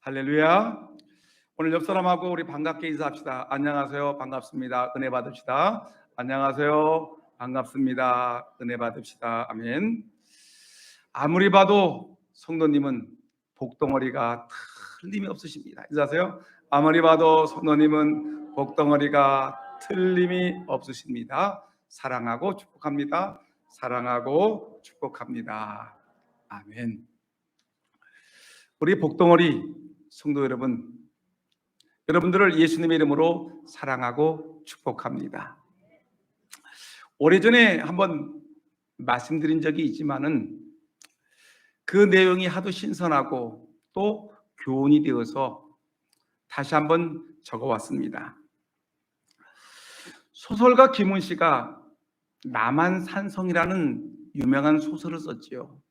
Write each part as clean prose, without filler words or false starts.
할렐루야. 오늘 옆 사람하고 우리 반갑게 인사합시다. 안녕하세요. 반갑습니다. 은혜 받읍시다. 안녕하세요. 반갑습니다. 은혜 받읍시다. 아멘. 아무리 봐도 성도님은 복덩어리가 틀림이 없으십니다. 인사하세요. 아무리 봐도 성도님은 복덩어리가 틀림이 없으십니다. 사랑하고 축복합니다. 사랑하고 축복합니다. 아멘. 우리 복덩어리 성도 여러분, 여러분들을 예수님의 이름으로 사랑하고 축복합니다. 오래전에 한번 말씀드린 적이 있지만은 그 내용이 하도 신선하고 또 교훈이 되어서 다시 한번 적어왔습니다. 소설가 김훈 씨가 남한산성이라는 유명한 소설을 썼지요.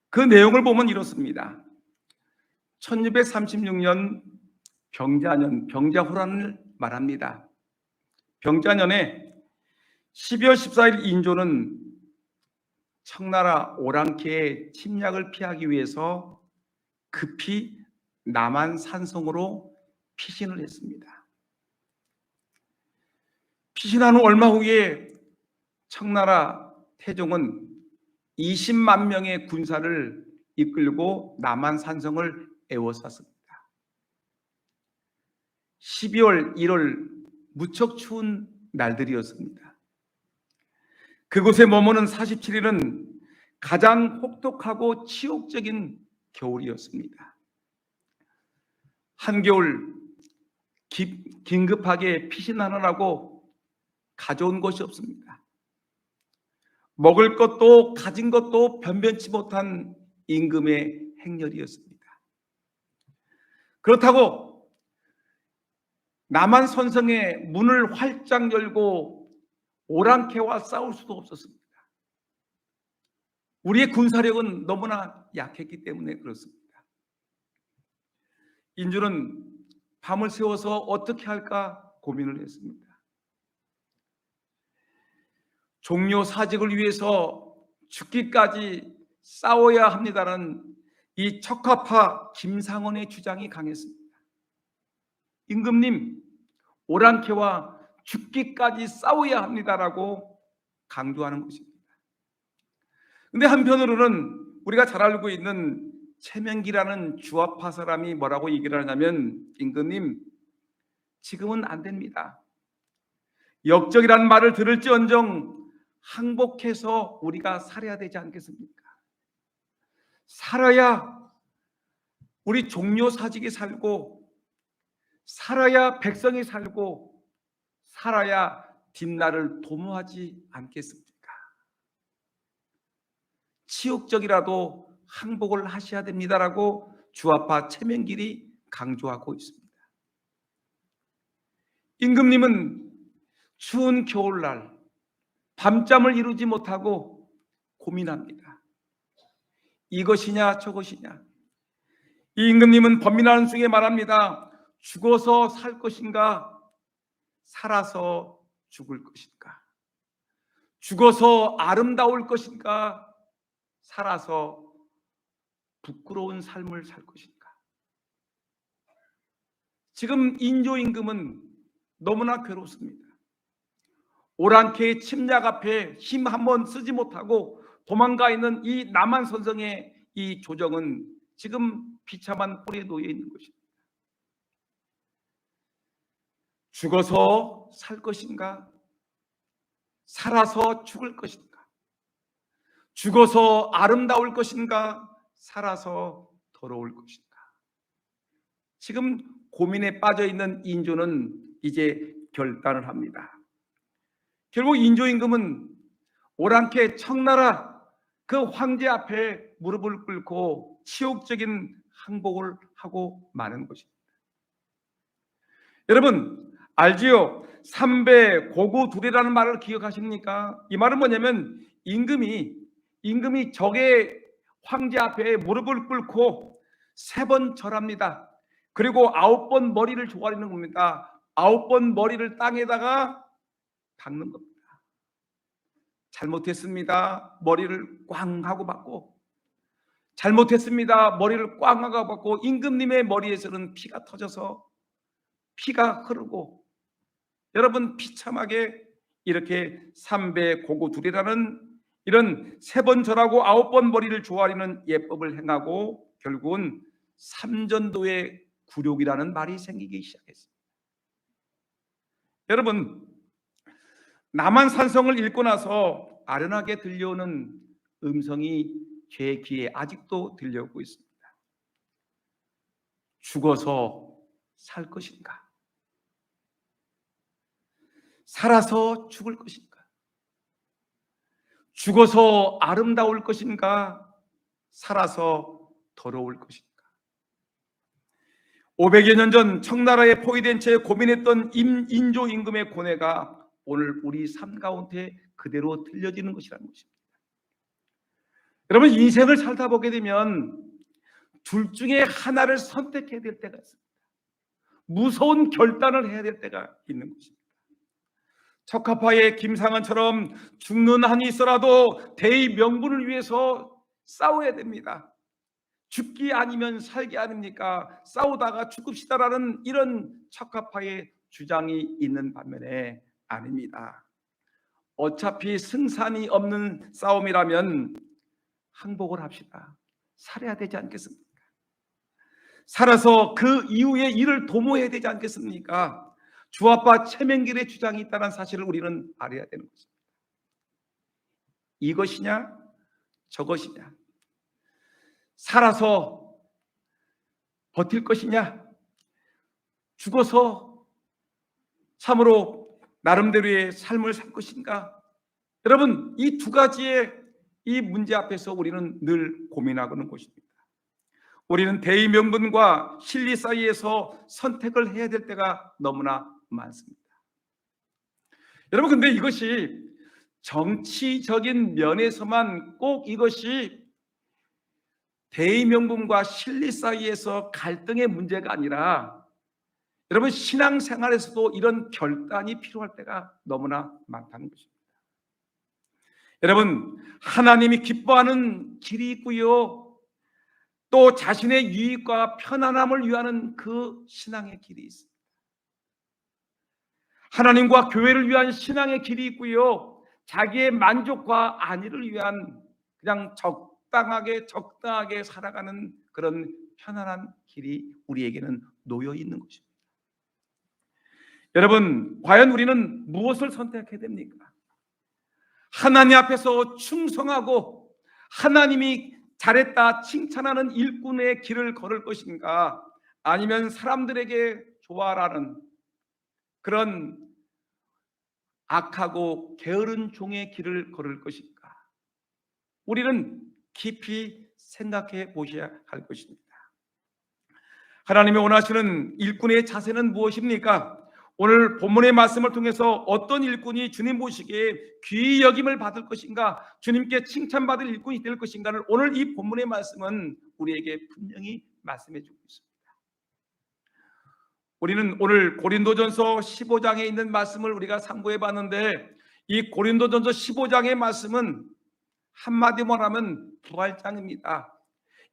그 내용을 보면 이렇습니다. 1636년 병자년, 병자호란을 말합니다. 병자년에 12월 14일 인조는 청나라 오랑캐의 침략을 피하기 위해서 급히 남한산성으로 피신을 했습니다. 피신한 후 얼마 후에 청나라 태종은 20만 명의 군사를 이끌고 남한산성을 에워쌌습니다. 12월, 1월 무척 추운 날들이었습니다. 그곳에 머무는 47일은 가장 혹독하고 치욕적인 겨울이었습니다. 한겨울 긴급하게 피신하느라고 가져온 것이 없습니다. 먹을 것도 가진 것도 변변치 못한 임금의 행렬이었습니다. 그렇다고 남한산성의 문을 활짝 열고 오랑캐와 싸울 수도 없었습니다. 우리의 군사력은 너무나 약했기 때문에 그렇습니다. 인조는 밤을 새워서 어떻게 할까 고민을 했습니다. 종료 사직을 위해서 죽기까지 싸워야 합니다라는 이 척화파 김상원의 주장이 강했습니다. 임금님, 오랑캐와 죽기까지 싸워야 합니다라고 강조하는 것입니다. 그런데 한편으로는 우리가 잘 알고 있는 최명기라는 주화파 사람이 뭐라고 얘기를 하냐면, 임금님, 지금은 안 됩니다. 역적이라는 말을 들을지언정 항복해서 우리가 살아야 되지 않겠습니까? 살아야 우리 종료 사직이 살고, 살아야 백성이 살고, 살아야 뒷날을 도모하지 않겠습니까? 치욕적이라도 항복을 하셔야 됩니다라고 주화파 최명길이 강조하고 있습니다. 임금님은 추운 겨울날 밤잠을 이루지 못하고 고민합니다. 이것이냐 저것이냐. 이 임금님은 번민하는 중에 말합니다. 죽어서 살 것인가, 살아서 죽을 것인가. 죽어서 아름다울 것인가, 살아서 부끄러운 삶을 살 것인가. 지금 인조 임금은 너무나 괴롭습니다. 오랑캐의 침략 앞에 힘 한번 쓰지 못하고 도망가 있는 이 남한산성의 이 조정은 지금 비참한 꼴에 놓여 있는 것입니다. 죽어서 살 것인가, 살아서 죽을 것인가. 죽어서 아름다울 것인가, 살아서 더러울 것인가. 지금 고민에 빠져 있는 인조는 이제 결단을 합니다. 결국 인조 임금은 오랑캐 청나라 그 황제 앞에 무릎을 꿇고 치욕적인 항복을 하고 마는 것입니다. 여러분 알지요? 삼배 고구두리라는 말을 기억하십니까? 이 말은 뭐냐면 임금이 적의 황제 앞에 무릎을 꿇고 3번 절합니다. 그리고 9번 머리를 조아리는 겁니다. 9번 머리를 땅에다가 박는 겁니다. 잘못했습니다. 머리를 꽝 하고 박고, 잘못했습니다. 머리를 꽝 하고 임금님의 머리에서는 피가 터져서 피가 흐르고, 여러분 비참하게 이렇게 삼배 고구둘이라는 이런 3번 절하고 9번 머리를 조아리는 예법을 행하고 결국은 삼전도의 굴욕이라는 말이 생기기 시작했습니다. 여러분, 남한산성을 읽고 나서 아련하게 들려오는 음성이 제 귀에 아직도 들려오고 있습니다. 죽어서 살 것인가? 살아서 죽을 것인가? 죽어서 아름다울 것인가? 살아서 더러울 것인가? 500여 년 전 청나라에 포위된 채 고민했던 인조 임금의 고뇌가 오늘 우리 삶 가운데 그대로 들려지는 것이라는 것입니다. 여러분, 인생을 살다 보게 되면 둘 중에 하나를 선택해야 될 때가 있습니다. 무서운 결단을 해야 될 때가 있는 것입니다. 척하파의 김상한처럼 죽는 한이 있어라도 대의 명분을 위해서 싸워야 됩니다. 죽기 아니면 살기 아닙니까? 싸우다가 죽읍시다라는 이런 척하파의 주장이 있는 반면에 아닙니다. 어차피 승산이 없는 싸움이라면 항복을 합시다. 살아야 되지 않겠습니까? 살아서 그 이후에 일을 도모해야 되지 않겠습니까? 주아빠 최명길의 주장이 있다는 사실을 우리는 알아야 되는 것입니다. 이것이냐 저것이냐, 살아서 버틸 것이냐, 죽어서 참으로 나름대로의 삶을 살 것인가? 여러분, 이 두 가지의 이 문제 앞에서 우리는 늘 고민하고 있는 것입니다. 우리는 대의 명분과 실리 사이에서 선택을 해야 될 때가 너무나 많습니다. 여러분, 근데 이것이 정치적인 면에서만 꼭 이것이 대의 명분과 실리 사이에서 갈등의 문제가 아니라, 여러분, 신앙생활에서도 이런 결단이 필요할 때가 너무나 많다는 것입니다. 여러분, 하나님이 기뻐하는 길이 있고요, 또 자신의 유익과 편안함을 위하는 그 신앙의 길이 있습니다. 하나님과 교회를 위한 신앙의 길이 있고요, 자기의 만족과 안위를 위한 그냥 적당하게 살아가는 그런 편안한 길이 우리에게는 놓여 있는 것입니다. 여러분, 과연 우리는 무엇을 선택해야 됩니까? 하나님 앞에서 충성하고 하나님이 잘했다 칭찬하는 일꾼의 길을 걸을 것인가, 아니면 사람들에게 좋아라는 그런 악하고 게으른 종의 길을 걸을 것인가? 우리는 깊이 생각해 보셔야 할 것입니다. 하나님이 원하시는 일꾼의 자세는 무엇입니까? 오늘 본문의 말씀을 통해서 어떤 일꾼이 주님 보시기에 귀히 여김을 받을 것인가, 주님께 칭찬받을 일꾼이 될 것인가를 오늘 이 본문의 말씀은 우리에게 분명히 말씀해 주고 있습니다. 우리는 오늘 고린도전서 15장에 있는 말씀을 우리가 상고해 봤는데, 이 고린도전서 15장의 말씀은 한마디로 말하면 부활장입니다.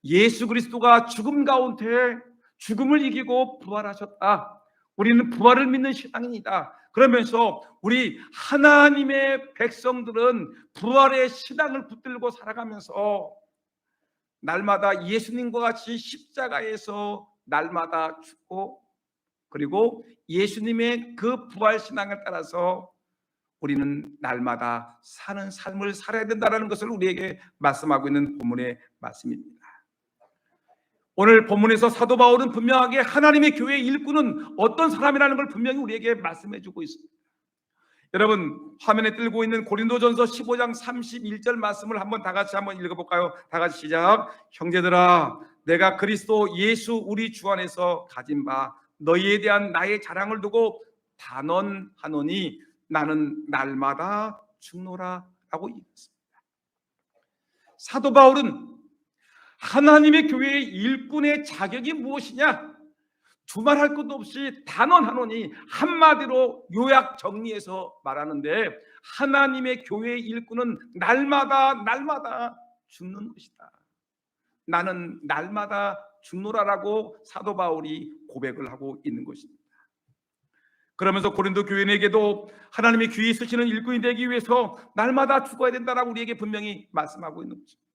예수 그리스도가 죽음 가운데 죽음을 이기고 부활하셨다. 우리는 부활을 믿는 신앙입니다. 그러면서 우리 하나님의 백성들은 부활의 신앙을 붙들고 살아가면서 날마다 예수님과 같이 십자가에서 날마다 죽고, 그리고 예수님의 그 부활 신앙을 따라서 우리는 날마다 사는 삶을 살아야 된다는 것을 우리에게 말씀하고 있는 본문의 말씀입니다. 오늘 본문에서 사도 바울은 분명하게 하나님의 교회의 일꾼은 어떤 사람이라는 걸 분명히 우리에게 말씀해 주고 있습니다. 여러분, 화면에 뜰고 있는 고린도전서 15장 31절 말씀을 한번 다 같이 한번 읽어볼까요? 다 같이 시작. 형제들아, 내가 그리스도 예수 우리 주 안에서 가진 바 너희에 대한 나의 자랑을 두고 단언하노니 나는 날마다 죽노라 라고 얘기했습니다. 사도 바울은 하나님의 교회의 일꾼의 자격이 무엇이냐, 두말할 것도 없이 단언하노니, 한마디로 요약 정리해서 말하는데, 하나님의 교회의 일꾼은 날마다 죽는 것이다. 나는 날마다 죽노라라고 사도 바울이 고백을 하고 있는 것입니다. 그러면서 고린도 교인에게도 하나님의 귀히 쓰시는 일꾼이 되기 위해서 날마다 죽어야 된다라고 우리에게 분명히 말씀하고 있는 것입니다.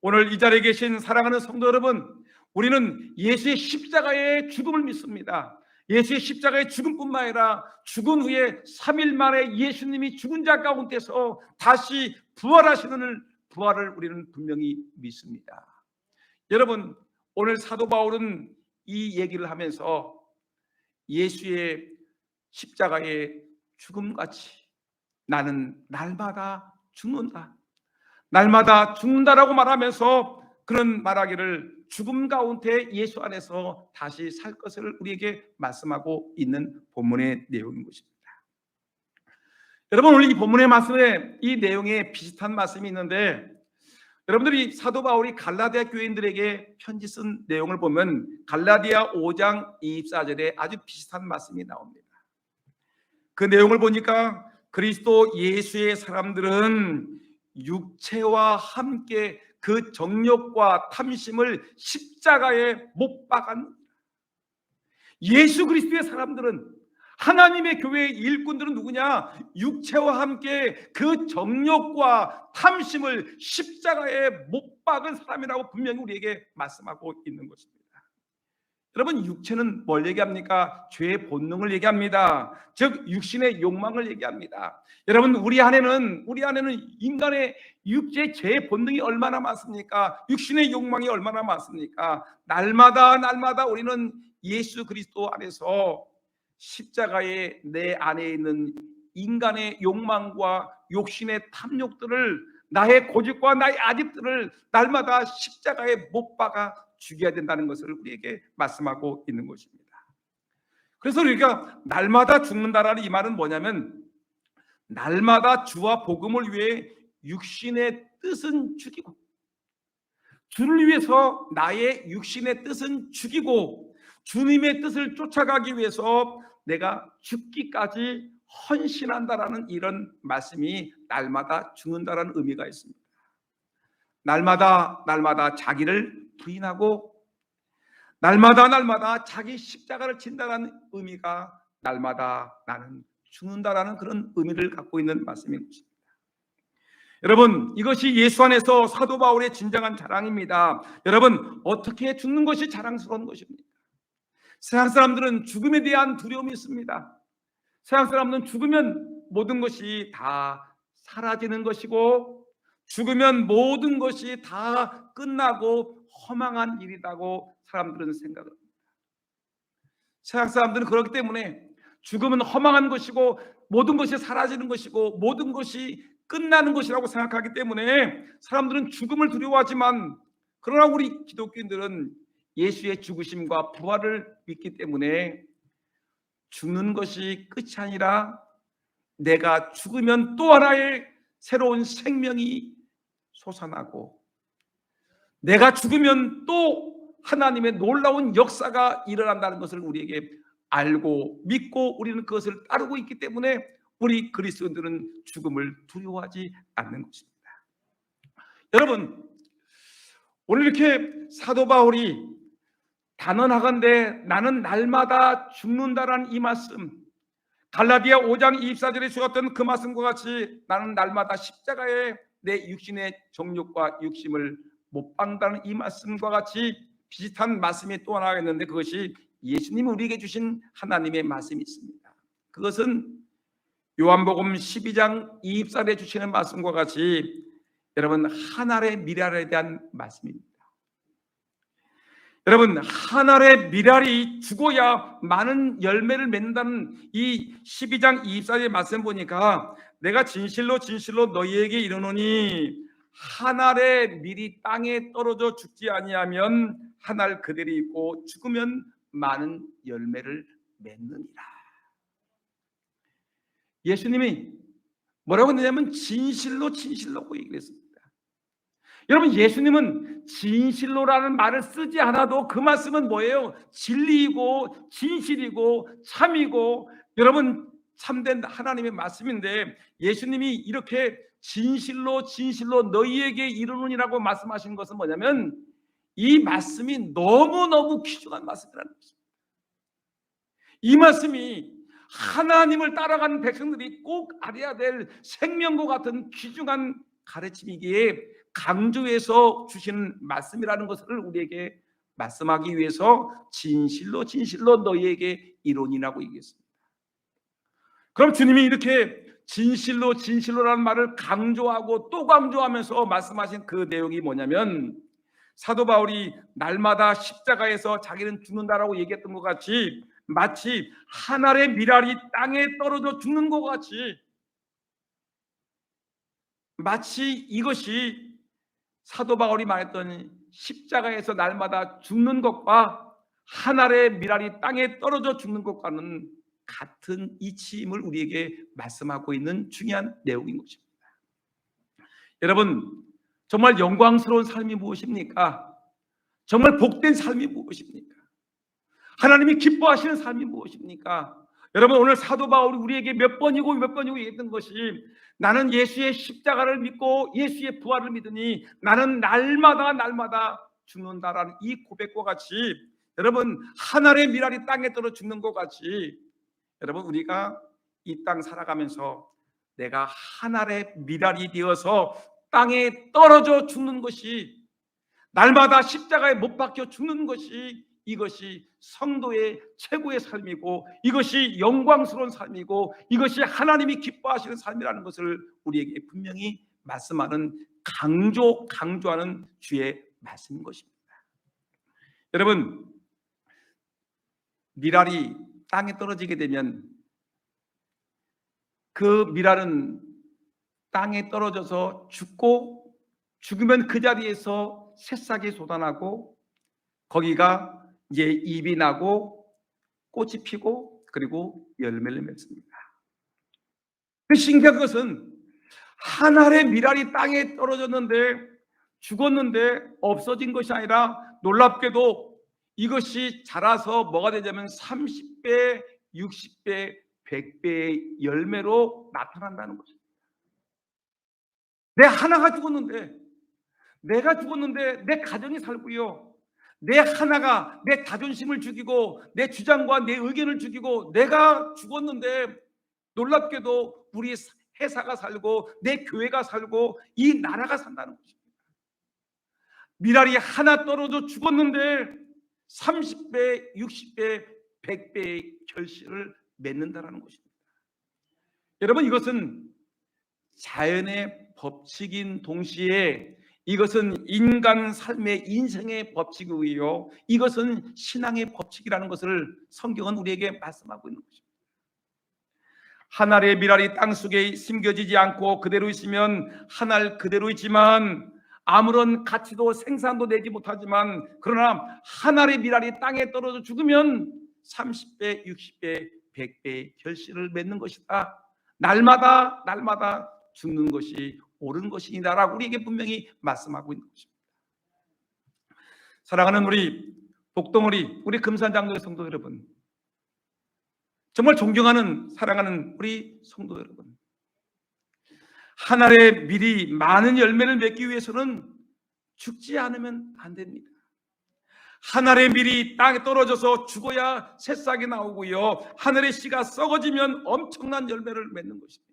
오늘 이 자리에 계신 사랑하는 성도 여러분, 우리는 예수의 십자가의 죽음을 믿습니다. 예수의 십자가의 죽음뿐만 아니라 죽은 후에 3일 만에 예수님이 죽은 자 가운데서 다시 부활하시는 부활을 우리는 분명히 믿습니다. 여러분, 오늘 사도 바울은 이 얘기를 하면서 예수의 십자가의 죽음같이 나는 날마다 죽는다, 날마다 죽는다라고 말하면서 그런 말하기를 죽음 가운데 예수 안에서 다시 살 것을 우리에게 말씀하고 있는 본문의 내용인 것입니다. 여러분, 오늘 이 본문의 말씀에 이 내용에 비슷한 말씀이 있는데, 여러분들이 사도 바울이 갈라디아 교인들에게 편지 쓴 내용을 보면 갈라디아 5장 24절에 아주 비슷한 말씀이 나옵니다. 그 내용을 보니까 그리스도 예수의 사람들은 육체와 함께 그 정욕과 탐심을 십자가에 못 박았느니라. 예수 그리스도의 사람들은, 하나님의 교회의 일꾼들은 누구냐? 육체와 함께 그 정욕과 탐심을 십자가에 못 박은 사람이라고 분명히 우리에게 말씀하고 있는 것입니다. 여러분, 육체는 뭘 얘기합니까? 죄의 본능을 얘기합니다. 즉 육신의 욕망을 얘기합니다. 여러분, 우리 안에는 인간의 육체의 죄의 본능이 얼마나 많습니까? 육신의 욕망이 얼마나 많습니까? 날마다 우리는 예수 그리스도 안에서 십자가에 내 안에 있는 인간의 욕망과 욕심의 탐욕들을, 나의 고집과 나의 아집들을 날마다 십자가에 못 박아 죽여야 된다는 것을 우리에게 말씀하고 있는 것입니다. 그래서 우리가 날마다 죽는다라는 이 말은 뭐냐면, 날마다 주와 복음을 위해 육신의 뜻은 죽이고, 주를 위해서 나의 육신의 뜻은 죽이고 주님의 뜻을 쫓아가기 위해서 내가 죽기까지 헌신한다라는 이런 말씀이 날마다 죽는다라는 의미가 있습니다. 날마다 자기를 부인하고 날마다 자기 십자가를 진다라는 의미가 날마다 나는 죽는다라는 그런 의미를 갖고 있는 말씀인 것입니다. 여러분, 이것이 예수 안에서 사도 바울의 진정한 자랑입니다. 여러분, 어떻게 죽는 것이 자랑스러운 것입니까? 세상 사람들은 죽음에 대한 두려움이 있습니다. 세상 사람들은 죽으면 모든 것이 다 사라지는 것이고, 죽으면 모든 것이 다 끝나고 허망한 일이라고 사람들은 생각을 합니다. 세상 사람들은 그렇기 때문에 죽음은 허망한 것이고 모든 것이 사라지는 것이고 모든 것이 끝나는 것이라고 생각하기 때문에 사람들은 죽음을 두려워하지만, 그러나 우리 기독교인들은 예수의 죽으심과 부활을 믿기 때문에 죽는 것이 끝이 아니라 내가 죽으면 또 하나의 새로운 생명이 솟아나고, 내가 죽으면 또 하나님의 놀라운 역사가 일어난다는 것을 우리에게 알고 믿고 우리는 그것을 따르고 있기 때문에 우리 그리스도인들은 죽음을 두려워하지 않는 것입니다. 여러분, 오늘 이렇게 사도 바울이 단언하건대 나는 날마다 죽는다라는 이 말씀, 갈라디아 5장 24절에 주었던 그 말씀과 같이 나는 날마다 십자가에 내 육신의 정욕과 육심을 못 박는다는 이 말씀과 같이 비슷한 말씀이 또 하나 있는데, 그것이 예수님이 우리에게 주신 하나님의 말씀이 있습니다. 그것은 요한복음 12장 24절에 주시는 말씀과 같이 여러분 하늘의 미랄에 대한 말씀입니다. 여러분, 하늘의 미랄이 죽어야 많은 열매를 맺는다는 이 12장 24절의 말씀 보니까 내가 진실로 너희에게 이르노니 하늘의 밀이 땅에 떨어져 죽지 아니하면 하늘 그대로 있고 죽으면 많은 열매를 맺느니라. 예수님이 뭐라고 했냐면 진실로 그 얘기를 했습니다. 여러분, 예수님은 진실로라는 말을 쓰지 않아도 그 말씀은 뭐예요? 진리이고 진실이고 참이고 여러분 참된 하나님의 말씀인데, 예수님이 이렇게 진실로 진실로 너희에게 이르노니라고 말씀하신 것은 뭐냐면 이 말씀이 너무너무 귀중한 말씀이라는 것입니다. 이 말씀이 하나님을 따라가는 백성들이 꼭 알아야 될 생명과 같은 귀중한 가르침이기에 강조해서 주시는 말씀이라는 것을 우리에게 말씀하기 위해서 진실로 진실로 너희에게 이론이라고 얘기했습니다. 그럼 주님이 이렇게 진실로 진실로라는 말을 강조하고 또 강조하면서 말씀하신 그 내용이 뭐냐면 사도 바울이 날마다 십자가에서 자기는 죽는다라고 얘기했던 것 같이 마치 한 알의 밀알이 땅에 떨어져 죽는 것 같이 마치 이것이 사도 바울이 말했던 십자가에서 날마다 죽는 것과 한 알의 밀알이 땅에 떨어져 죽는 것과는 같은 이치임을 우리에게 말씀하고 있는 중요한 내용인 것입니다. 여러분, 정말 영광스러운 삶이 무엇입니까? 정말 복된 삶이 무엇입니까? 하나님이 기뻐하시는 삶이 무엇입니까? 여러분, 오늘 사도 바울이 우리에게 몇 번이고 얘기했던 것이 나는 예수의 십자가를 믿고 예수의 부활을 믿으니 나는 날마다 죽는다라는 이 고백과 같이 여러분, 한 알의 밀알이 땅에 떨어 죽는 것 같이 여러분, 우리가 이 땅 살아가면서 내가 한 알의 밀알이 되어서 땅에 떨어져 죽는 것이 날마다 십자가에 못 박혀 죽는 것이 이것이 성도의 최고의 삶이고 이것이 영광스러운 삶이고 이것이 하나님이 기뻐하시는 삶이라는 것을 우리에게 분명히 말씀하는 강조하는 주의 말씀인 것입니다. 여러분, 밀알이 땅에 떨어지게 되면 그 밀알은 땅에 떨어져서 죽고 죽으면 그 자리에서 새싹이 솟아나고 거기가 이제 잎이 나고 꽃이 피고 그리고 열매를 맺습니다. 그 신기한 것은 한 알의 밀알이 땅에 떨어졌는데 죽었는데 없어진 것이 아니라 놀랍게도 이것이 자라서 뭐가 되냐면 30배, 60배, 100배의 열매로 나타난다는 것입니다. 내 하나가 죽었는데 내가 죽었는데 내 가정이 살고요. 내 하나가 내 자존심을 죽이고 내 주장과 내 의견을 죽이고 내가 죽었는데 놀랍게도 우리 회사가 살고 내 교회가 살고 이 나라가 산다는 것입니다. 밀알이 하나 떨어져 죽었는데 30배, 60배, 100배의 결실을 맺는다는 것입니다. 여러분, 이것은 자연의 법칙인 동시에 이것은 인간 삶의 인생의 법칙이고요. 이것은 신앙의 법칙이라는 것을 성경은 우리에게 말씀하고 있는 것입니다. 한 알의 밀알이 땅속에 심겨지지 않고 그대로 있으면 한 알 그대로 있지만 아무런 가치도 생산도 내지 못하지만 그러나 한 알의 밀알이 땅에 떨어져 죽으면 30배, 60배, 100배의 결실을 맺는 것이다. 날마다 죽는 것이 옳은 것이니다라고 우리에게 분명히 말씀하고 있는 것입니다. 사랑하는 우리 복덩어리, 우리 금산장로의 성도 여러분, 정말 존경하는 사랑하는 우리 성도 여러분, 한 알의 밀이 많은 열매를 맺기 위해서는 죽지 않으면 안 됩니다. 한 알의 밀이 땅에 떨어져서 죽어야 새싹이 나오고요, 하늘의 씨가 썩어지면 엄청난 열매를 맺는 것입니다.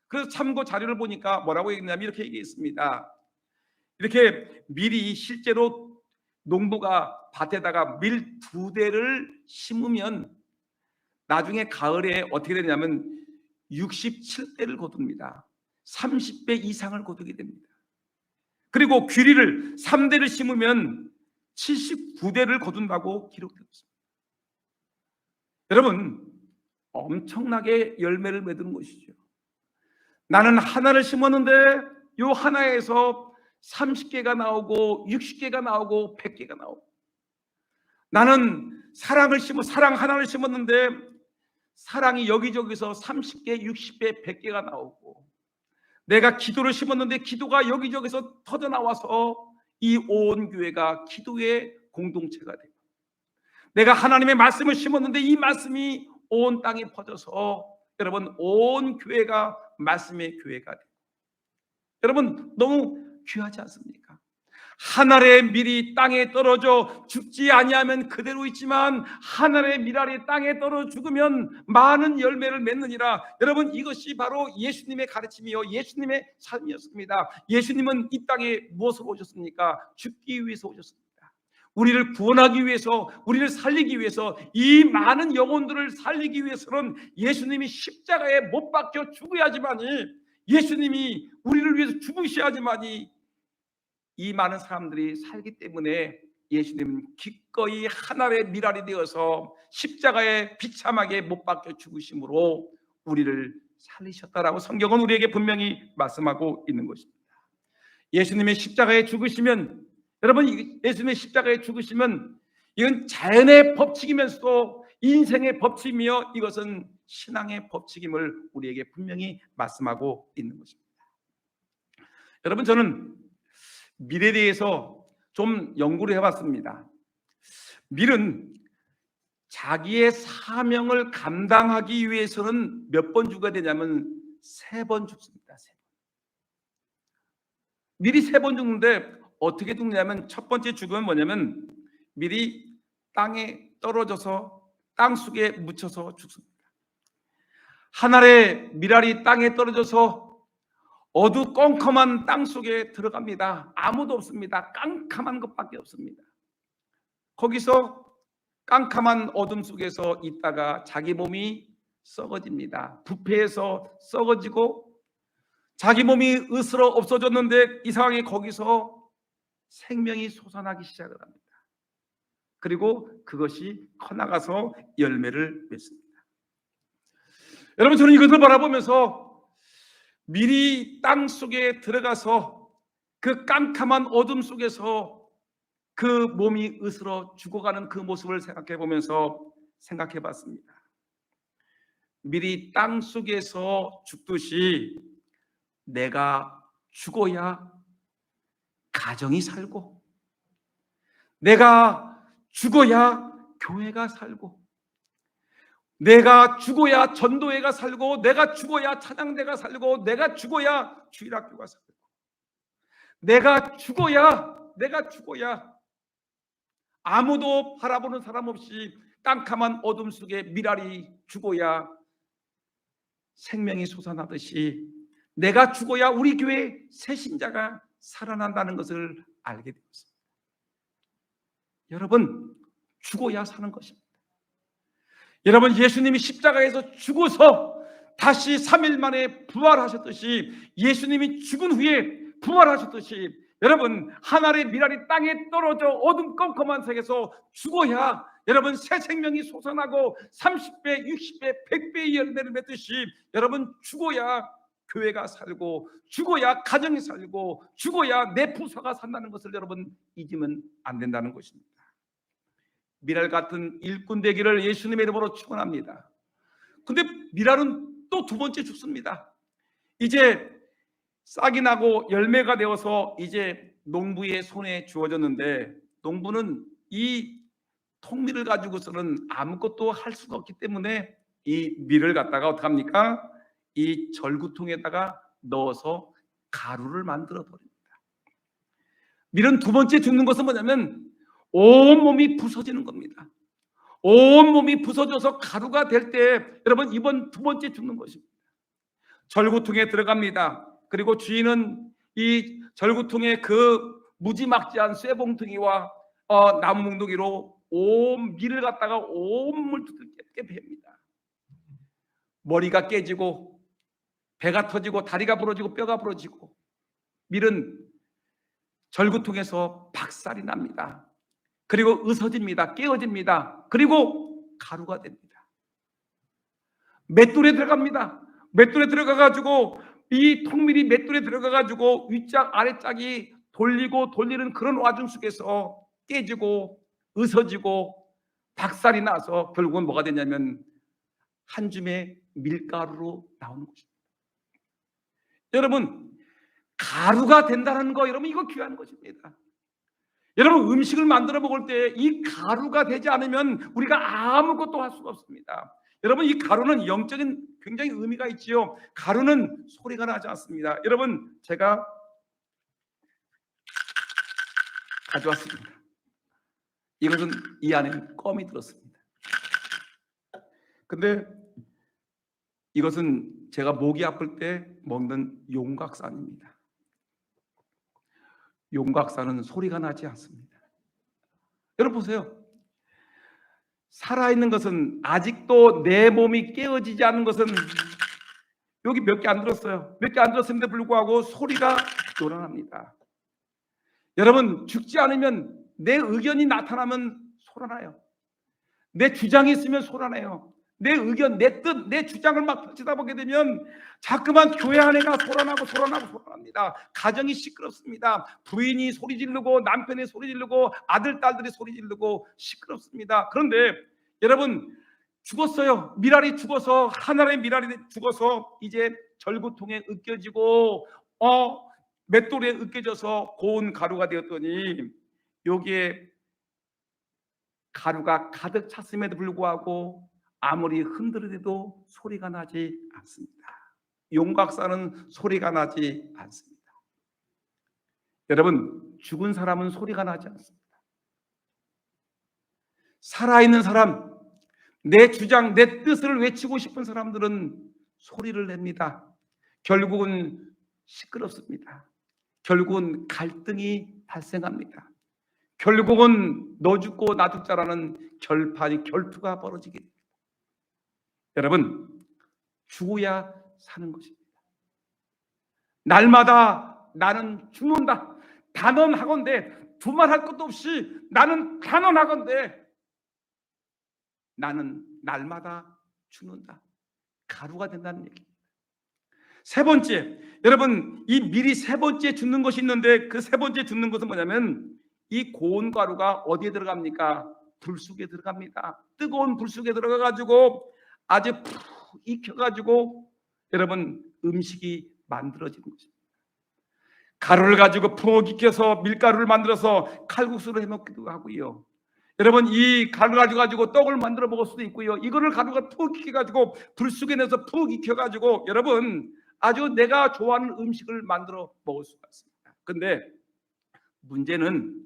그래서 참고 자료를 보니까 뭐라고 얘기했냐면 이렇게 얘기했습니다. 이렇게 밀이 실제로 농부가 밭에다가 밀 2대를 심으면 나중에 가을에 어떻게 되냐면 67대를 거둡니다. 30배 이상을 거두게 됩니다. 그리고 귀리를 3대를 심으면 79대를 거둔다고 기록되어 있습니다. 여러분, 엄청나게 열매를 맺는 것이죠. 나는 하나를 심었는데 요 하나에서 30개가 나오고 60개가 나오고 100개가 나오고, 나는 사랑 하나를 심었는데 사랑이 여기저기서 30개, 60개, 100개가 나오고, 내가 기도를 심었는데 기도가 여기저기서 터져나와서 이 온 교회가 기도의 공동체가 되고, 내가 하나님의 말씀을 심었는데 이 말씀이 온 땅에 퍼져서 여러분 온 교회가 말씀의 교회가 되고, 여러분 너무 귀하지 않습니까? 하늘의 밀이 땅에 떨어져 죽지 아니하면 그대로 있지만 하늘의 밀알이 땅에 떨어져 죽으면 많은 열매를 맺느니라. 여러분 이것이 바로 예수님의 가르침이요 예수님의 삶이었습니다. 예수님은 이 땅에 무엇으로 오셨습니까? 죽기 위해서 오셨습니다. 우리를 구원하기 위해서, 우리를 살리기 위해서, 이 많은 영혼들을 살리기 위해서는 예수님이 십자가에 못 박혀 죽어야지만이, 예수님이 우리를 위해서 죽으셔야지만이 이 많은 사람들이 살기 때문에 예수님은 기꺼이 하늘의 밀알이 되어서 십자가에 비참하게 못 박혀 죽으심으로 우리를 살리셨다라고 성경은 우리에게 분명히 말씀하고 있는 것입니다. 예수님의 십자가에 죽으시면, 여러분 예수님의 십자가에 죽으시면 이건 자연의 법칙이면서도 인생의 법칙이며 이것은 신앙의 법칙임을 우리에게 분명히 말씀하고 있는 것입니다. 여러분 저는 밀에 대해서 좀 연구를 해봤습니다. 밀은 자기의 사명을 감당하기 위해서는 몇 번 죽어야 되냐면 3번 죽습니다. 3번. 밀이 3번 죽는데 어떻게 죽냐면 첫 번째 죽음은 뭐냐면 밀이 땅에 떨어져서 땅 속에 묻혀서 죽습니다. 하늘의 밀알이 땅에 떨어져서 어두컴컴한 땅 속에 들어갑니다. 아무도 없습니다. 깜깜한 것밖에 없습니다. 거기서 깜깜한 어둠 속에서 있다가 자기 몸이 썩어집니다. 부패해서 썩어지고 자기 몸이 으스러 없어졌는데 이 상황에 거기서 생명이 솟아나기 시작을 합니다. 그리고 그것이 커나가서 열매를 맺습니다. 여러분 저는 이것을 바라보면서 밀이 땅 속에 들어가서 그 깜깜한 어둠 속에서 그 몸이 으스러 죽어가는 그 모습을 생각해 보면서 생각해 봤습니다. 밀이 땅 속에서 죽듯이 내가 죽어야 가정이 살고, 내가 죽어야 교회가 살고, 내가 죽어야 전도회가 살고, 내가 죽어야 찬양대가 살고, 내가 죽어야 주일학교가 살고, 내가 죽어야 아무도 바라보는 사람 없이 깜깜한 어둠 속에 밀알이 죽어야 생명이 솟아나듯이 내가 죽어야 우리 교회 새신자가 살아난다는 것을 알게 되었습니다. 여러분 죽어야 사는 것입니다. 여러분 예수님이 십자가에서 죽어서 다시 3일 만에 부활하셨듯이, 예수님이 죽은 후에 부활하셨듯이 여러분 하늘의 밀알이 땅에 떨어져 어둠 컴컴한 세계에서 죽어야 여러분 새 생명이 솟아나고 30배, 60배, 100배의 열매를 맺듯이 여러분 죽어야 교회가 살고, 죽어야 가정이 살고, 죽어야 내 부서가 산다는 것을 여러분 잊으면 안 된다는 것입니다. 밀알 같은 일꾼 되기를 예수님의 이름으로 축원합니다. 근데 밀알은 또 2번째 죽습니다. 이제 싹이 나고 열매가 되어서 이제 농부의 손에 주어졌는데, 농부는 이 통밀을 가지고서는 아무것도 할 수가 없기 때문에 이 밀을 갖다가 어떻게 합니까? 이 절구통에다가 넣어서 가루를 만들어 버립니다. 밀은 2번째 죽는 것은 뭐냐면 온몸이 부서지는 겁니다. 온몸이 부서져서 가루가 될 때 여러분 이번 2번째 죽는 것입니다. 절구통에 들어갑니다. 그리고 주인은 이 절구통에 그 무지막지한 쇠봉둥이와 나무 뭉둥이로 온 밀을 갖다가 온 물두들 깨끗게 팹니다. 머리가 깨지고 배가 터지고 다리가 부러지고 뼈가 부러지고 밀은 절구통에서 박살이 납니다. 그리고 으서집니다. 깨어집니다. 그리고 가루가 됩니다. 맷돌에 들어갑니다. 맷돌에 들어가가지고 이 통밀이 맷돌에 들어가가지고 윗짝 아래짝이 돌리는 그런 와중 속에서 깨지고 으서지고 박살이 나서 결국은 뭐가 되냐면 한 줌의 밀가루로 나오는 것입니다. 여러분 가루가 된다는 거, 여러분 이거 귀한 것입니다. 여러분 음식을 만들어 먹을 때 이 가루가 되지 않으면 우리가 아무것도 할 수가 없습니다. 여러분 이 가루는 영적인 굉장히 의미가 있지요. 가루는 소리가 나지 않습니다. 여러분 제가 가져왔습니다. 이것은 이 안에는 껌이 들었습니다. 근데 이것은 제가 목이 아플 때 먹는 용각산입니다. 용각산은 소리가 나지 않습니다. 여러분 보세요. 살아있는 것은, 아직도 내 몸이 깨어지지 않은 것은 여기 몇 개 안 들었어요. 몇 개 안 들었음에도 불구하고 소리가 돋아납니다. 여러분, 죽지 않으면, 내 의견이 나타나면 소란나요. 내 주장이 있으면 소란해요. 내 의견, 내 뜻, 내 주장을 막 펼치다 보게 되면 자꾸만 교회 안에가 소란합니다. 가정이 시끄럽습니다. 부인이 소리 지르고, 남편이 소리 지르고, 아들, 딸들이 소리 지르고 시끄럽습니다. 그런데 여러분, 죽었어요. 미랄이 죽어서, 하늘의 미랄이 죽어서 이제 절구통에 으깨지고 맷돌에 으깨져서 고운 가루가 되었더니 여기에 가루가 가득 찼음에도 불구하고 아무리 흔들어도 소리가 나지 않습니다. 용각산은 소리가 나지 않습니다. 여러분, 죽은 사람은 소리가 나지 않습니다. 살아있는 사람, 내 주장, 내 뜻을 외치고 싶은 사람들은 소리를 냅니다. 결국은 시끄럽습니다. 결국은 갈등이 발생합니다. 결국은 너 죽고 나 죽자라는 결투가 벌어지게 됩니다. 여러분, 죽어야 사는 것입니다. 날마다 나는 죽는다. 단언하건대, 두말할 것도 없이 나는 단언하건대 나는 날마다 죽는다. 가루가 된다는 얘기입니다. 세 번째, 여러분, 이 미리 세 번째 죽는 것이 있는데 그 세 번째 죽는 것은 뭐냐면 이 고운 가루가 어디에 들어갑니까? 불 속에 들어갑니다. 뜨거운 불 속에 들어가가지고 아주 푹 익혀가지고 여러분 음식이 만들어지는 것입니다. 가루를 가지고 푹 익혀서 밀가루를 만들어서 칼국수를 해먹기도 하고요. 여러분, 이 가루 가지고 떡을 만들어 먹을 수도 있고요. 이거를 가루가 푹 익혀가지고 불 속에 내서 푹 익혀가지고 여러분 아주 내가 좋아하는 음식을 만들어 먹을 수가 있습니다. 근데 문제는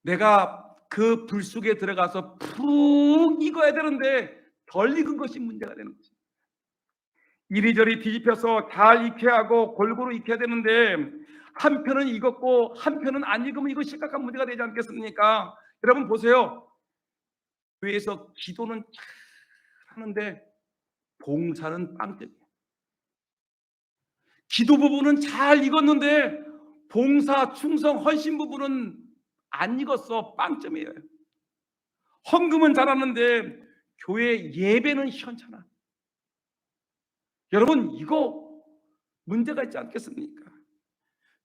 내가 그 불 속에 들어가서 푹 익어야 되는데 덜 익은 것이 문제가 되는 거죠. 이리저리 뒤집혀서 잘 익혀야 하고 골고루 익혀야 되는데 한편은 익었고 한편은 안 익으면 이거 심각한 문제가 되지 않겠습니까? 여러분 보세요. 교회에서 기도는 잘 하는데 봉사는 빵점이에요. 기도 부분은 잘 익었는데 봉사, 충성, 헌신 부분은 안 익었어. 빵점이에요. 헌금은 잘하는데 교회 예배는 시원찮아. 여러분, 이거 문제가 있지 않겠습니까?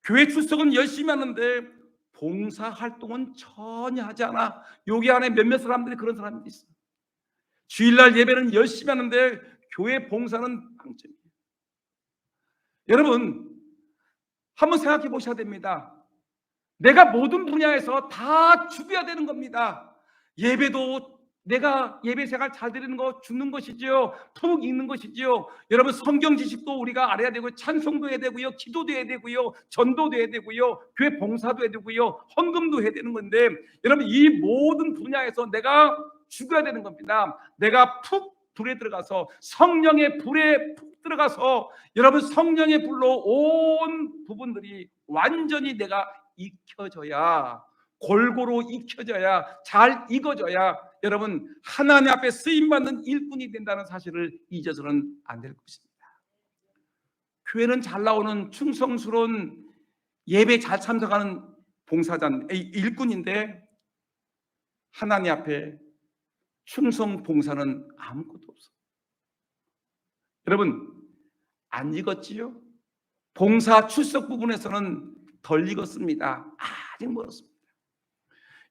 교회 출석은 열심히 하는데 봉사 활동은 전혀 하지 않아. 여기 안에 몇몇 사람들이 그런 사람들이 있어. 주일날 예배는 열심히 하는데 교회 봉사는 빵점이에요. 여러분, 한번 생각해 보셔야 됩니다. 내가 모든 분야에서 다 죽여야 되는 겁니다. 예배도 내가 예배 생활 잘 드리는 거 죽는 것이지요. 푹 읽는 것이지요. 여러분, 성경 지식도 우리가 알아야 되고 찬송도 해야 되고요. 기도도 해야 되고요. 전도도 해야 되고요. 교회 봉사도 해야 되고요. 헌금도 해야 되는 건데 여러분, 이 모든 분야에서 내가 죽어야 되는 겁니다. 내가 푹 불에 들어가서 성령의 불에 푹 들어가서 여러분 성령의 불로 온 부분들이 완전히 내가 익혀져야, 골고루 익혀져야, 잘 익어져야 여러분 하나님 앞에 쓰임받는 일꾼이 된다는 사실을 잊어서는 안 될 것입니다. 교회는 잘 나오는 충성스러운 예배 잘 참석하는 봉사자 일꾼인데 하나님 앞에 충성 봉사는 아무것도 없어. 여러분, 안 익었지요? 봉사 출석 부분에서는 덜 익었습니다. 아직 멀었습니다.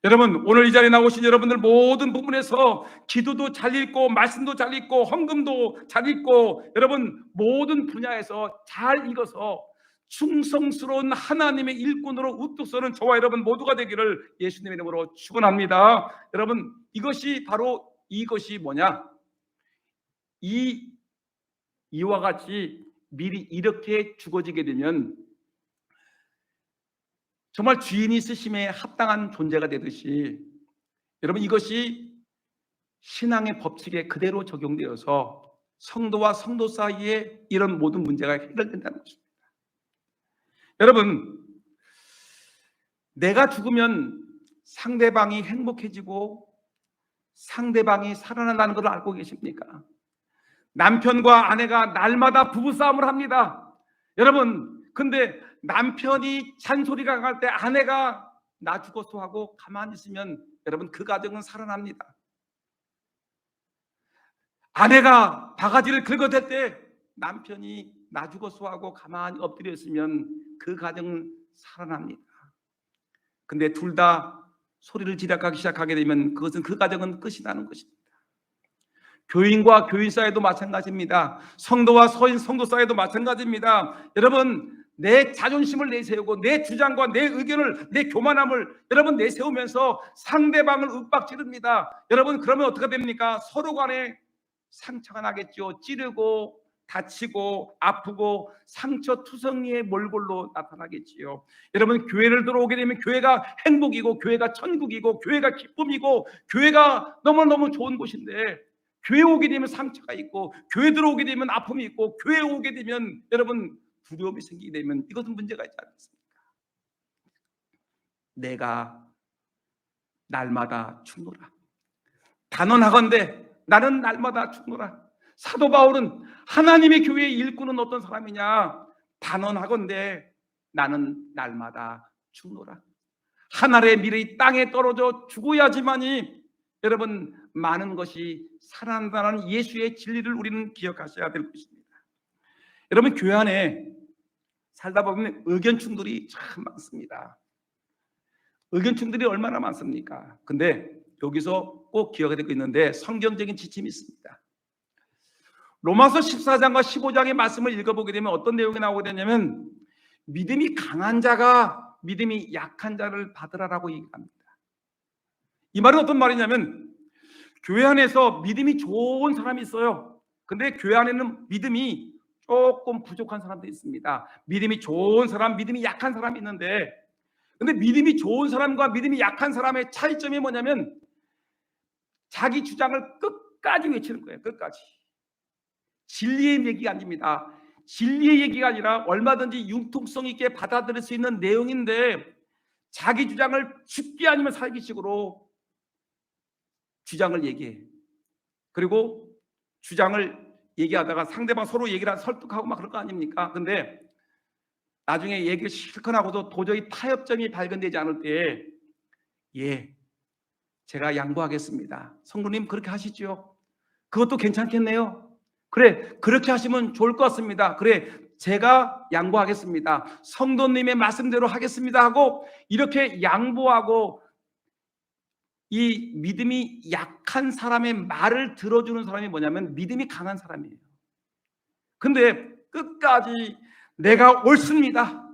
여러분, 오늘 이 자리에 나오신 여러분들 모든 부분에서 기도도 잘 읽고 말씀도 잘 읽고 헌금도 잘 읽고 여러분 모든 분야에서 잘 익어서 충성스러운 하나님의 일꾼으로 우뚝 서는 저와 여러분 모두가 되기를 예수님의 이름으로 축원합니다. 여러분, 이것이 바로 이것이 뭐냐? 이와 같이 미리 이렇게 죽어지게 되면 정말 주인이 쓰심에 합당한 존재가 되듯이 여러분 이것이 신앙의 법칙에 그대로 적용되어서 성도와 성도 사이에 이런 모든 문제가 해결된다는 것입니다. 여러분, 내가 죽으면 상대방이 행복해지고 상대방이 살아난다는 것을 알고 계십니까? 남편과 아내가 날마다 부부싸움을 합니다. 여러분, 근데 남편이 잔소리가 갈 때 아내가 나 죽었어 하고 가만히 있으면 여러분 그 가정은 살아납니다. 아내가 바가지를 긁어댈 때 남편이 나 죽었어 하고 가만히 엎드려 있으면 그 가정은 살아납니다. 근데 둘 다 소리를 지르기 시작하게 되면 그것은 그 가정은 끝이 나는 것입니다. 교인과 교인 사이도 마찬가지입니다. 성도와 성도 사이도 마찬가지입니다. 여러분, 내 자존심을 내세우고 내 주장과 내 의견을, 내 교만함을 여러분 내세우면서 상대방을 윽박지릅니다. 여러분, 그러면 어떻게 됩니까? 서로 간에 상처가 나겠죠. 찌르고 다치고 아프고 상처투성이의 몰골로 나타나겠지요. 여러분, 교회를 들어오게 되면 교회가 행복이고 교회가 천국이고 교회가 기쁨이고 교회가 너무너무 좋은 곳인데, 교회 오게 되면 상처가 있고 교회 들어오게 되면 아픔이 있고 교회 오게 되면 여러분 두려움이 생기게 되면 이것은 문제가 있지 않습니까? 내가 날마다 죽노라. 단언하건대 나는 날마다 죽노라. 사도 바울은 하나님의 교회의 일꾼은 어떤 사람이냐? 단언하건대 나는 날마다 죽노라. 하늘의 미래의 땅에 떨어져 죽어야지만이 여러분 많은 것이 살아난다는 예수의 진리를 우리는 기억하셔야 될 것입니다. 여러분, 교회 안에 살다 보면 의견 충돌이 참 많습니다. 의견 충돌이 얼마나 많습니까? 근데 여기서 꼭 기억해야 될 게 있는데 성경적인 지침이 있습니다. 로마서 14장과 15장의 말씀을 읽어보게 되면 어떤 내용이 나오게 되냐면 믿음이 강한 자가 믿음이 약한 자를 받으라라고 얘기합니다. 이 말은 어떤 말이냐면 교회 안에서 믿음이 좋은 사람이 있어요. 근데 교회 안에는 믿음이 조금 부족한 사람도 있습니다. 믿음이 좋은 사람, 믿음이 약한 사람이 있는데, 근데 믿음이 좋은 사람과 믿음이 약한 사람의 차이점이 뭐냐면 자기 주장을 끝까지 외치는 거예요. 끝까지. 진리의 얘기가 아닙니다. 진리의 얘기가 아니라 얼마든지 융통성 있게 받아들일 수 있는 내용인데 자기 주장을 죽기 아니면 살기식으로 주장을 얘기해. 그리고 주장을 얘기하다가 상대방 서로 얘기를 설득하고 막 그럴 거 아닙니까? 근데 나중에 얘기를 실컷 하고도 도저히 타협점이 발견되지 않을 때에 예, 제가 양보하겠습니다. 성도님 그렇게 하시죠? 그것도 괜찮겠네요. 그래, 그렇게 하시면 좋을 것 같습니다. 그래, 제가 양보하겠습니다. 성도님의 말씀대로 하겠습니다 하고 이렇게 양보하고 이 믿음이 약한 사람의 말을 들어주는 사람이 뭐냐면 믿음이 강한 사람이에요. 근데 끝까지 내가 옳습니다.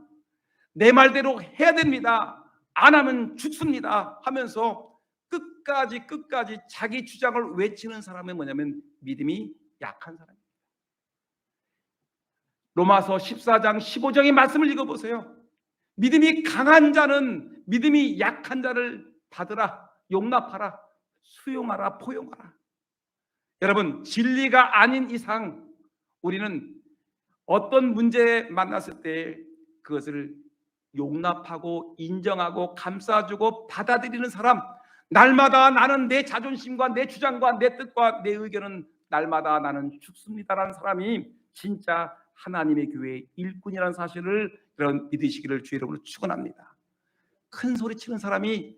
내 말대로 해야 됩니다. 안 하면 죽습니다 하면서 끝까지 자기 주장을 외치는 사람은 뭐냐면 믿음이 약한 사람입니다. 로마서 14장 15장의 말씀을 읽어보세요. 믿음이 강한 자는 믿음이 약한 자를 받으라, 용납하라, 수용하라, 포용하라. 여러분, 진리가 아닌 이상 우리는 어떤 문제에 만났을 때 그것을 용납하고 인정하고 감싸주고 받아들이는 사람, 날마다 나는 내 자존심과 내 주장과 내 뜻과 내 의견은 날마다 나는 죽습니다라는 사람이 진짜 하나님의 교회의 일꾼이라는 사실을 여러분 믿으시기를 주의 이름으로 축원합니다. 큰 소리 치는 사람이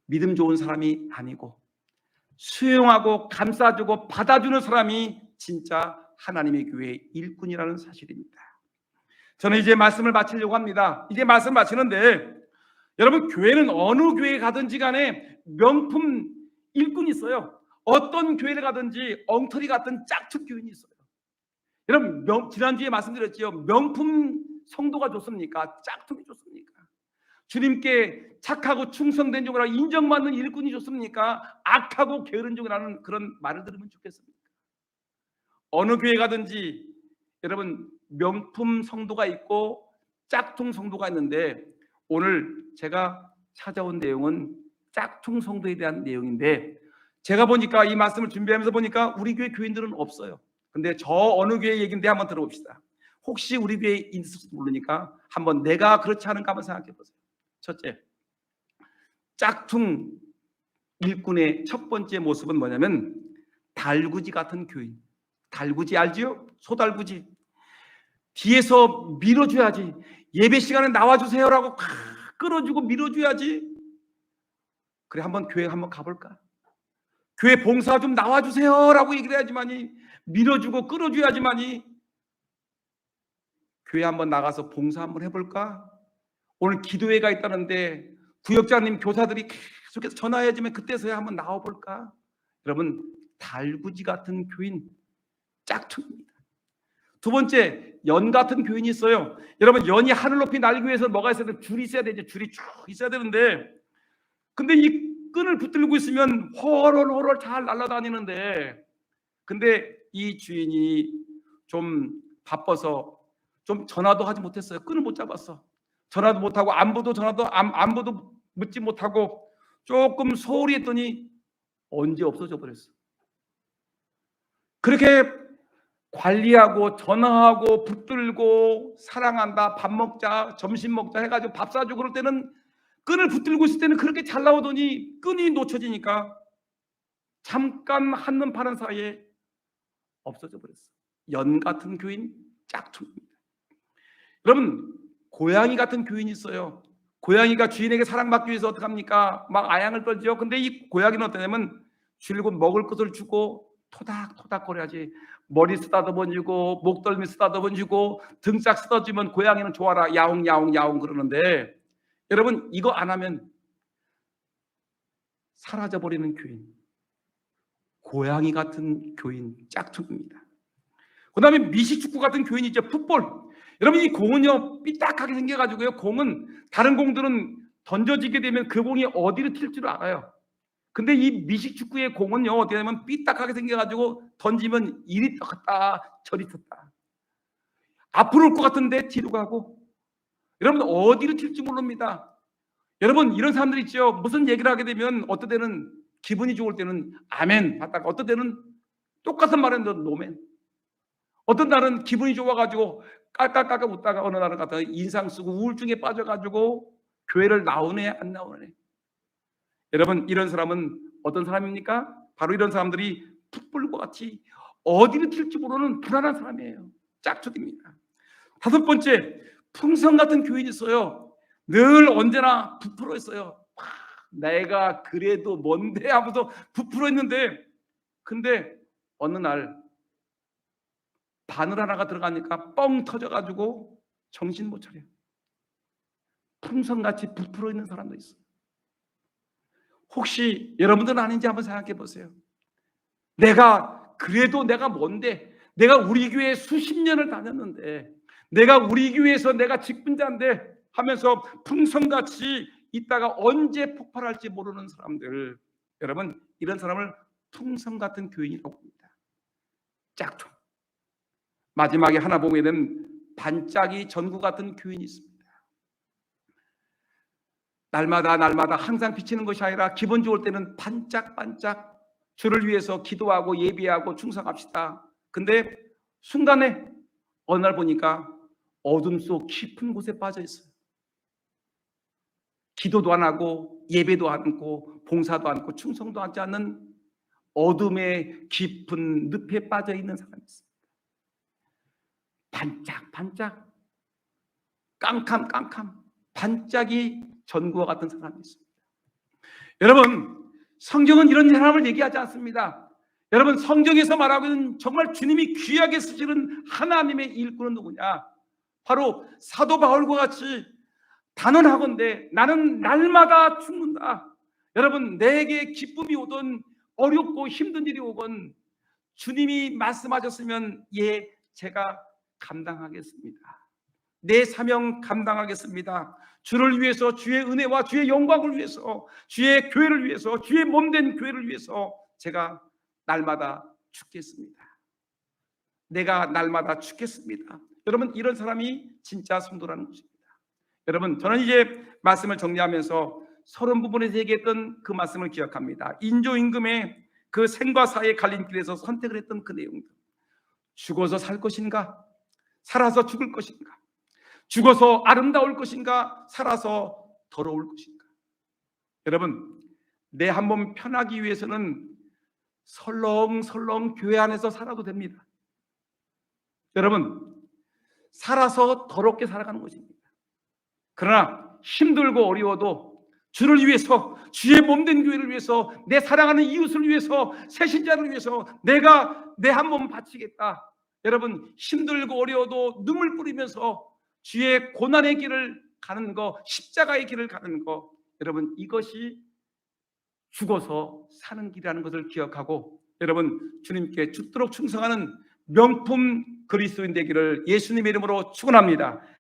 믿음 좋은 사람이 아니고 수용하고 감싸주고 받아주는 사람이 진짜 하나님의 교회의 일꾼이라는 사실입니다. 저는 이제 말씀을 마치려고 합니다. 이제 말씀 마치는데 여러분, 교회는 어느 교회에 가든지 간에 명품 일꾼이 있어요. 어떤 교회를 가든지 엉터리 같은 짝퉁 교인이 있어요. 여러분, 지난주에 말씀드렸죠. 명품 성도가 좋습니까? 짝퉁이 좋습니까? 주님께 착하고 충성된 종이라 인정받는 일꾼이 좋습니까? 악하고 게으른 종이라는 그런 말을 들으면 좋겠습니까? 어느 교회 가든지 여러분 명품 성도가 있고 짝퉁 성도가 있는데 오늘 제가 찾아온 내용은 짝퉁 성도에 대한 내용인데, 제가 보니까 이 말씀을 준비하면서 보니까 우리 교회 교인들은 없어요. 근데 저 어느 교회 얘기인데 한번 들어봅시다. 혹시 우리 교회에 있을지도 모르니까 한번 내가 그렇지 않은가 한번 생각해 보세요. 첫째, 짝퉁 일꾼의 첫 번째 모습은 뭐냐면 달구지 같은 교인. 달구지 알지요? 소달구지. 뒤에서 밀어줘야지. 예배 시간에 나와주세요라고 끌어주고 밀어줘야지. 그래, 한번 교회 한번 가볼까? 교회 봉사 좀 나와주세요라고 얘기를 해야지만이, 밀어주고 끌어줘야지만이 교회 한번 나가서 봉사 한번 해볼까? 오늘 기도회가 있다는데 구역장님 교사들이 계속해서 전화해야지만 그때서야 한번 나와볼까? 여러분, 달구지 같은 교인, 짝퉁입니다. 두 번째, 연 같은 교인이 있어요. 여러분, 연이 하늘 높이 날기 위해서 뭐가 있어야 돼? 줄이 있어야 되죠. 줄이 쭉 있어야 되는데, 근데 이 끈을 붙들고 있으면 호롤호롤 잘 날아다니는데, 근데 이 주인이 좀 바빠서 좀 전화도 하지 못했어요. 끈을 못 잡았어. 전화도 못하고 안부도 전화도 안부도 묻지 못하고 조금 소홀히 했더니 언제 없어져 버렸어. 그렇게 관리하고 전화하고 붙들고 사랑한다, 밥 먹자, 점심 먹자 해가지고 밥 사주고 그럴 때는, 끈을 붙들고 있을 때는 그렇게 잘 나오더니 끈이 놓쳐지니까 잠깐 한눈 파는 사이에 없어져 버렸어. 연 같은 교인, 짝퉁입니다. 여러분, 고양이 같은 교인이 있어요. 고양이가 주인에게 사랑받기 위해서 어떻게 합니까? 막 아양을 떨죠. 근데 이 고양이는 어떠냐면 줄고 먹을 것을 주고 토닥토닥 거려야지. 머리 쓰다듬어 주고 목덜미 쓰다듬어 주고 등짝 쓰다주면 고양이는 좋아라, 야옹 야옹 야옹 그러는데, 여러분, 이거 안 하면 사라져버리는 교인, 고양이 같은 교인, 짝퉁입니다. 그 다음에 미식축구 같은 교인이 있죠. 풋볼. 여러분, 이 공은요 삐딱하게 생겨가지고요, 공은 다른 공들은 던져지게 되면 그 공이 어디로 튈 줄 알아요. 근데 이 미식축구의 공은요 어떻게 되면 삐딱하게 생겨가지고 던지면 이리 떴다 저리 떴다, 앞으로 올 것 같은데 뒤로 가고, 여러분 어디로 튈지 모릅니다. 여러분, 이런 사람들 있죠. 무슨 얘기를 하게 되면 어떤 때는 기분이 좋을 때는 아멘 받다가 어떤 때는 똑같은 말인데 노멘, 어떤 날은 기분이 좋아가지고 깔깔깔깔 웃다가 어느 날은 갖다가 인상 쓰고 우울증에 빠져가지고 교회를 나오네 안 나오네. 여러분, 이런 사람은 어떤 사람입니까? 바로 이런 사람들이 풋불과 같이 어디로 튈지 모르는 불안한 사람이에요. 짝퉁입니다. 다섯 번째, 풍선 같은 교인이 있어요. 늘 언제나 부풀어 있어요. 내가 그래도 뭔데 하면서 부풀어 있는데, 근데 어느 날 바늘 하나가 들어가니까 뻥 터져가지고 정신 못 차려요. 풍선같이 부풀어 있는 사람도 있어요. 혹시 여러분들은 아닌지 한번 생각해 보세요. 내가 그래도 내가 뭔데, 내가 우리 교회 수십 년을 다녔는데, 내가 우리 교회에서 내가 직분자인데 하면서 풍선같이 있다가 언제 폭발할지 모르는 사람들, 여러분, 이런 사람을 풍선 같은 교인이라고 합니다. 짝퉁. 마지막에 하나 보면은 반짝이 전구 같은 교인이 있습니다. 날마다 항상 비치는 것이 아니라 기분 좋을 때는 반짝반짝 주를 위해서 기도하고 예배하고 충성합시다. 근데 순간에 어느 날 보니까 어둠 속 깊은 곳에 빠져 있어요. 기도도 안 하고 예배도 않고 봉사도 않고 충성도 하지 않는 어둠의 깊은 늪에 빠져 있는 사람이 있습니다. 반짝반짝, 깜깜깜깜, 반짝이 전구와 같은 사람이 있습니다. 여러분, 성경은 이런 사람을 얘기하지 않습니다. 여러분, 성경에서 말하고 있는 정말 주님이 귀하게 쓰시는 하나님의 일꾼은 누구냐? 바로 사도 바울과 같이 단언하건대 나는 날마다 죽는다. 여러분, 내게 기쁨이 오든 어렵고 힘든 일이 오건 주님이 말씀하셨으면 예, 제가 감당하겠습니다. 내 사명 감당하겠습니다. 주를 위해서, 주의 은혜와 주의 영광을 위해서, 주의 교회를 위해서, 주의 몸된 교회를 위해서 제가 날마다 죽겠습니다. 내가 날마다 죽겠습니다. 여러분, 이런 사람이 진짜 성도라는 것입니다. 여러분, 저는 이제 말씀을 정리하면서 서론 부분에서 얘기했던 그 말씀을 기억합니다. 인조임금의 그 생과 사의 갈림길에서 선택을 했던 그 내용들. 죽어서 살 것인가? 살아서 죽을 것인가? 죽어서 아름다울 것인가? 살아서 더러울 것인가? 여러분, 내 한 몸 편하기 위해서는 설렁설렁 교회 안에서 살아도 됩니다. 여러분, 살아서 더럽게 살아가는 것입니다. 그러나 힘들고 어려워도 주를 위해서, 주의 몸된 교회를 위해서, 내 사랑하는 이웃을 위해서, 새신자를 위해서 내가 내 한 몸 바치겠다. 여러분, 힘들고 어려워도 눈물 뿌리면서 주의 고난의 길을 가는 거, 십자가의 길을 가는 거, 여러분, 이것이 죽어서 사는 길이라는 것을 기억하고, 여러분, 주님께 죽도록 충성하는 명품 그리스도인 되기를 예수님의 이름으로 축원합니다.